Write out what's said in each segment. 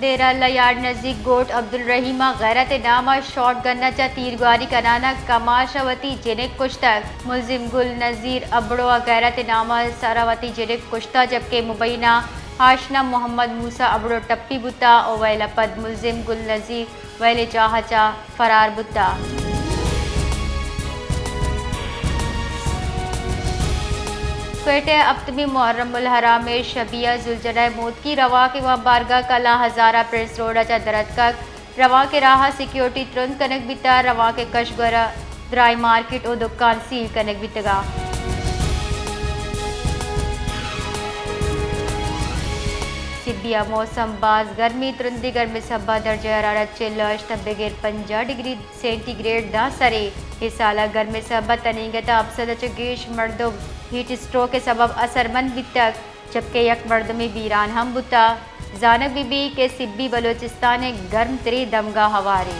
ڈیرہ لیاڑ نزدیک گوٹ عبدالرحیمہ غیرت نامہ شاٹ گنہ چا تیرگواری کنانا کماشاوتی جنک کشتک ملزم گل نذیر ابڑوا غیرت نامہ ساراوتی جنک کشتا جبکہ مبینہ آشنا محمد موسیٰ ابڑو ٹپی بتا او ویلا پد ملزم گل نذیر ویلے چاہا چا فرار بتا کوئٹہ اپتمی محرم الحرام شبیہ ذوالجناح موت کی روا کے وہاں بارگاہ کلا ہزارہ پرنس روڈا چا درد روا کے راہ سیکیورٹی ترند کنک بیتا روا کے کشگورہ درائی مارکیٹ او دکان سیل کنک بیتگا سبیہ موسم باز گرمی ترندی گرمی سبا درجہ حرارت چلش بغیر 50 ڈگری سینٹی گریڈ دا سرے اس سالہ گرمی سبا تنیگتا افسد چگیش مردم ہیٹ سٹروک کے سبب اثر مند بھی تک جبکہ یک مردمی بیران ہم بتا زانب بی بی کے سبی بلوچستان گرم تری دمگاہ ہوارے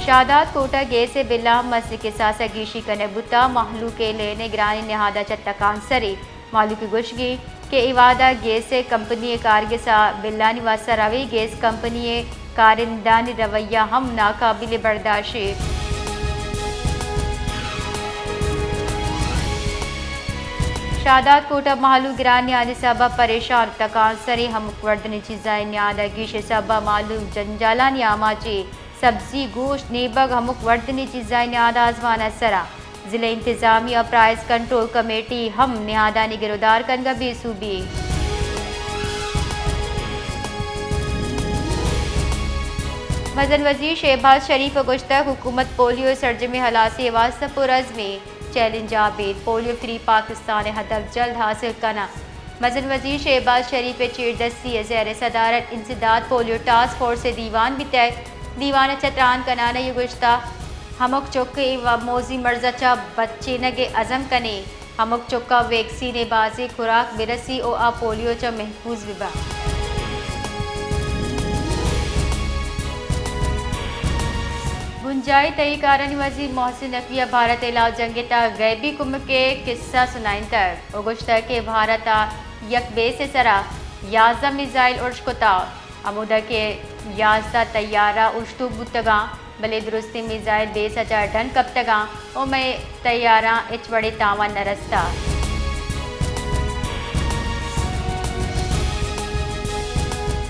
شادات کوٹا گے سے بلا مسجد کے ساسا گیشی کنے بتا محلو کے لینے گرانی نہادا چتکان سری مالو کی گوشگی کہ ایوادہ گیس سے کمپنی کارگسا بلانی واسا روی گیس کمپنی کارندانی رویہ ہم ناقابل برداشت شادات کوٹا محلو گرانی آنے سبا پریشان تکان سری ہم وردنی چیزائیں نیادہ گیش سبا معلوم جنجالانی آماچے سبزی گوشت نیبگ ہمک وردنی چیزائیں نیادہ آزوانا سرا ضلع انتظامی اور پرائز کنٹرول کمیٹی ہم نیادانی گرودار کنگا بی صوبی مزن وزیر شہباز شریف گشتہ حکومت پولیو سرجمی ہلاسی واسطہ پرعزمی challenge Abid polio free Pakistan ہدف جلد حاصل کرنا مزن وزیر شہباز شریف چیردستی زیر صدارت انسداد پولیو ٹاسک فورس دیوان بھی طے دیوان چتران کنانا یہ گشتہ ہمک چوکے و موزی مرزا چا بچے نگے عزم کنے ہمک چوکا ویکسین بازی خوراک برسی او آ پولیو چا محفوظ وبا گنجائی تئی کارانی وزیر محسن نقویہ بھارت علاوہ جنگ تا غیبی کم کے قصہ سنائیں تک اگشتہ کے بھارتا یک بے سے سرا 11 میزائل ارش کتا عمودہ کے 11 طیارہ اشتو بتگاں بلے درستی میزائل بے سچا ڈن کب تگاں او میں طیارہ اچ بڑے تاوان نرستا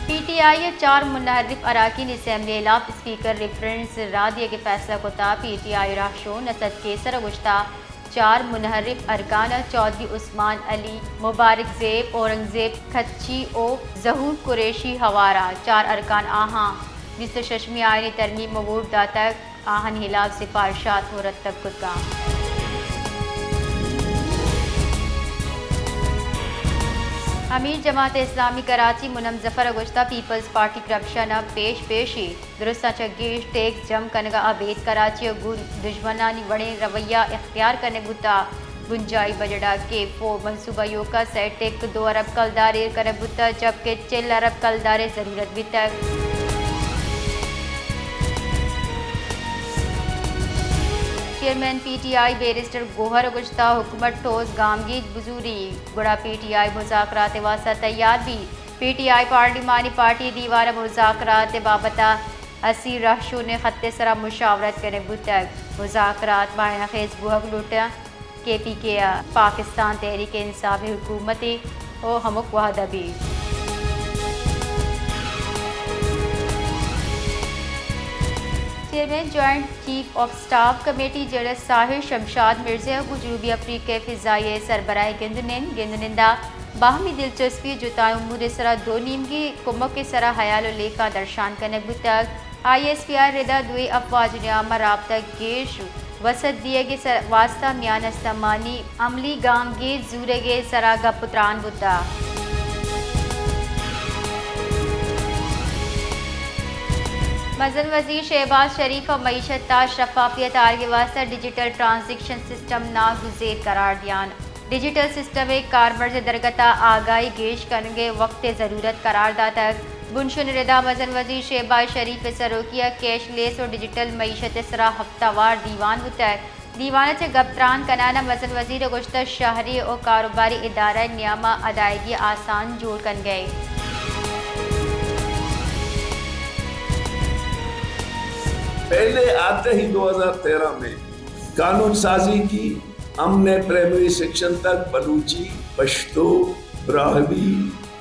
پی ٹی آئی 4 منحرف اراکین اسمبلی الاف اسپیکر ریفرنس رادیہ کے فیصلہ کو تا پی ٹی آئی راہشو نسد کے سر گشتہ 4 منحرف ارکان چودھری عثمان علی مبارک زیب اورنگزیب کھچی او ظہور قریشی ہوارا 4 ارکان آہاں 26 آئینی ترمیم ووٹ داتا آہن خلاف سفارشات مرتب کتگاں امیر جماعت اسلامی کراچی منم ظفر گشتہ پیپلز پارٹی کرپشن اب پیشی درستہ چگیش ٹیکس جم کنگا ابید کراچی اور دشمنانی بڑے رویہ اختیار کرنے بتا گنجائی بجڑا کے فو منصوبہ یوکا سیٹ ٹیک 2 ارب کلدارے کرنے بتا جبکہ 4 ارب کلدارے ضرورت بھی تک chairman P T I barrister Gohar گشتہ حکومت ٹھوس گامگیر بزوری گڑا پی ٹی آئی مذاکرات واسطہ تیار بھی پی ٹی آئی پارلیمانی پارٹی دیوار مذاکرات بابتا اسیر رہشو نے خط سرا مشاورت کرنے بتک مذاکرات معنی خیز بوہگ لوٹا کے پی کے پاکستان تحریک انصاف حکومتی او ہمک وحدہ بھی chairman joint chief of staff committee general Sahir Shamshad Mirza کو جنوبی افریقہ فضائی سربراہ گندنندہ باہمی دلچسپی جتائیں امور سرا 2 نیمگی کمک کے سرا حیال و لیکا درشان کنک بتک آئی ایس پی آر ردا دوئی افواج نیامہ رابطہ گیش وسط دیے گے واسطہ میان استمانی عملی گام گے زورے گے سرا گپتران بتا مزن وزیر شہباز شریف اور معیشت تا شفافیت آرگے واسطہ ڈیجیٹل ٹرانزیکشن سسٹم ناگزیر قرار دیان ڈیجیٹل سسٹم ایک کاربرز درگتا آگاہی گیش کرنگے وقت ضرورت قرار داتا بنشن ردا مزن وزیر شہباز شریف سروکیہ کیش لیس اور ڈیجیٹل معیشت سرا ہفتہ وار دیوان ہوتا ہے دیوانہ سے گبتران کنانا مزن وزیر گشتہ شہری اور کاروباری ادارہ نیامہ ادائیگی آسان جوڑ کن گئے. پہلے آتے ہی 2013 میں قانون سازی کی. ہم نے پرائمری سیکشن تک بلوچی، پشتو، براہوی،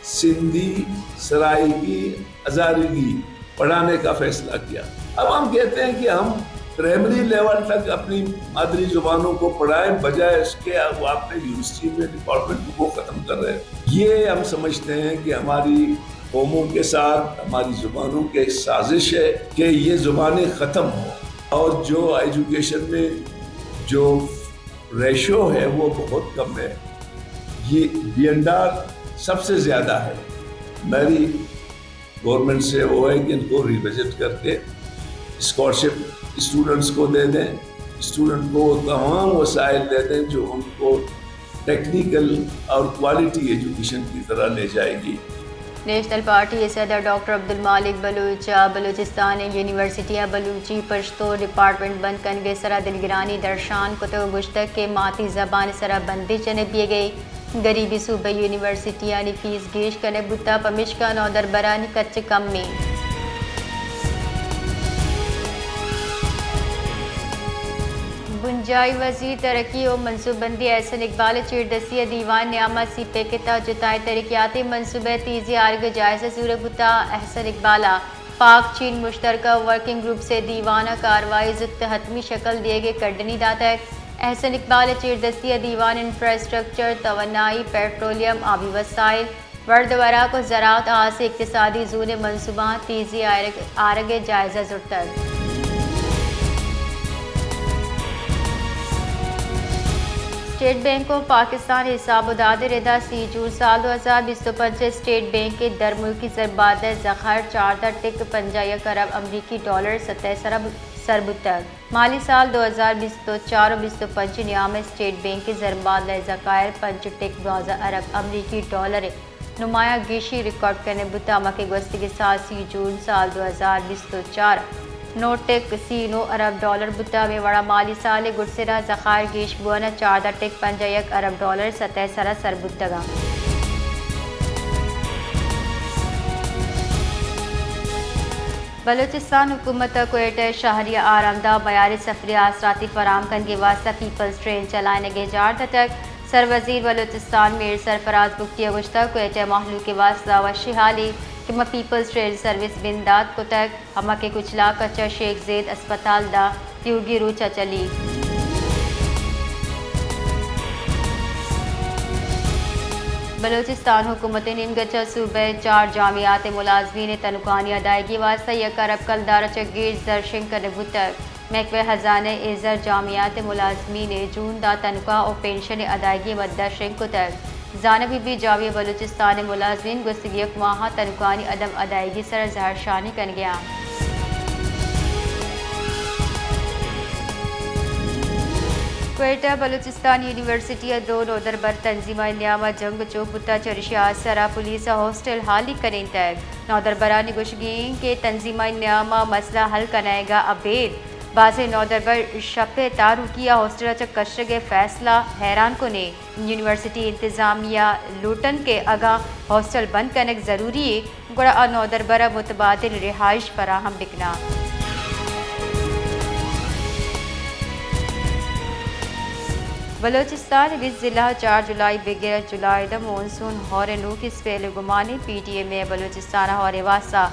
سندھی، سرائیکی، ہزارگی پڑھانے کا فیصلہ کیا. اب ہم کہتے ہیں کہ ہم پرائمری لیول تک اپنی مادری زبانوں کو پڑھائیں، بجائے اس کے وہ اپنے یونیورسٹی میں ڈپارٹمنٹ کو ختم کر رہے ہیں. یہ ہم سمجھتے ہیں کہ ہماری قوموں کے ساتھ ہماری زبانوں کی ایک سازش ہے کہ یہ زبانیں ختم ہوں. اور جو ایجوکیشن میں جو ریشو ہے وہ بہت کم ہے. یہ B.Ed سب سے زیادہ ہے. میری گورنمنٹ سے وہ ہے کہ ان کو ریوزٹ کر کے اسکالرشپ اسٹوڈنٹس کو دے دیں، اسٹوڈنٹ کو تمام وسائل دے دیں جو ان کو ٹیکنیکل اور کوالٹی ایجوکیشن کی طرح لے جائے گی. نیشنل پارٹی صدر ڈاکٹر عبدالمالک بلوچ بلوچستان یونیورسٹیاں بلوچی پشتو ڈپارٹمنٹ بند کنگے سرا دلگرانی درشان کتب گشتک کے ماتی زبان سرا بندی چنے دیے گئی. غریبی صوبہ یونیورسٹیاں نے فیس گیش کنے بتا پمشکا نودر برانی کچ کم میں. بنجائی وزیر ترقی و منصوبہ بندی احسن اقبال چیردستی دیوان نیامہ سی پے کتا جتائے ترقیاتی منصوبہ تیزی آرگ جائزہ سور بتا. احسن اقبالہ پاک چین مشترکہ ورکنگ گروپ سے دیوانہ کاروائی زد حتمی شکل دیے گئے کڈنی داتا ہے. احسن اقبال چیردستی دیوان انفراسٹرکچر، توانائی، پیٹرولیم، آبی وسائل، وردورہ کو زراعت سے اقتصادی زون منصوبہ تیزی آرگ جائزہ زرتر. اسٹیٹ بینک آف پاکستان حساب اداد ردا 3 جون سال 2025 اسٹیٹ بینک کے در ملکی ذربادہ ذخائر 4.51 ارب امریکی ڈالر سطح سربتر مالی سال 2024 و 25 نیام اسٹیٹ بینک کے ذربادہ ذخائر 5.12 ارب امریکی ڈالر نمایاں گیشی ریکارڈ کرنے بتا. مکہ گوشت کے سال 3 جون سال 2024 نوٹک 9 ارب ڈالر بتا میں وڑا مالی سال گرسرا ذخائر گیش بوانا 4.51 ارب ڈالر سطح سرا سربتگا. بلوچستان حکومت کوئٹہ شہریہ آرامدہ معیاری سفری آثراتی فراہم کرنے کے واسطہ پیپلز ٹرین چلانے کے جار تک سر وزیر بلوچستان میر سرفراز بگٹی گشتہ کوئٹہ محلو کے واسطہ وشی حالی کہ پیپلز ٹرین سروس بنداد کو تک ہما کے کچلا کچا شیخ زید اسپتال دا تیوگی روچا چلی. بلوچستان حکومت نیمگچہ صوبہ 4 جامعات ملازمین تنخواہی ادائیگی واسطہ 1 ارب کلدار چگیر زرشنگ کرنے بتک محکمہ خزانہ ایزر جامعات ملازمین جون دا تنخواہ اور پینشن ادائیگی مدہ شنگ کو تک جانبی بھی جامعہ بلوچستان ملازمین گستگی ماہ تنخواہی عدم ادائیگی سر ظاہر شانی کن گیا. کوئٹہ بلوچستان یونیورسٹی دو نودر بر تنظیمہ نیامہ جنگ چوک بتا چرشیا سرا پولیس ہاسٹل حالی کریں تک نودر برانی گوشگین کے تنظیمہ نیامہ مسئلہ حل کنائے گا ابید. باز نودر بر شپ تاروکیہ ہاسٹل چک کشرگ فیصلہ حیران کو نے یونیورسٹی انتظامیہ لوٹن کے اگاں ہاسٹل بند کرنے ضروری ہے گوڑا نودر برا متبادل رہائش فراہم بکنا. بلوچستان وز ضلع 4 جولائی بغیر جولائی دا مونسون ہور نو کس پہلے گمانی پی ٹی اے میں بلوچستان ہورے واسطہ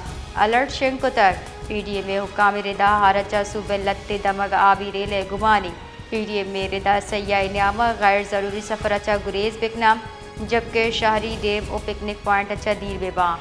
الرٹ شنگ کو تک پی ٹی اے میں حکام ردا ہارچا صوبہ لتے دمگ آبی ریلے گمانی. پی ٹی اے میں ردا سیاح نیامہ غیر ضروری سفر اچھا گریز بکنا جبکہ شہری ڈیم اور پکنک پوائنٹ اچھا دیر بے باں.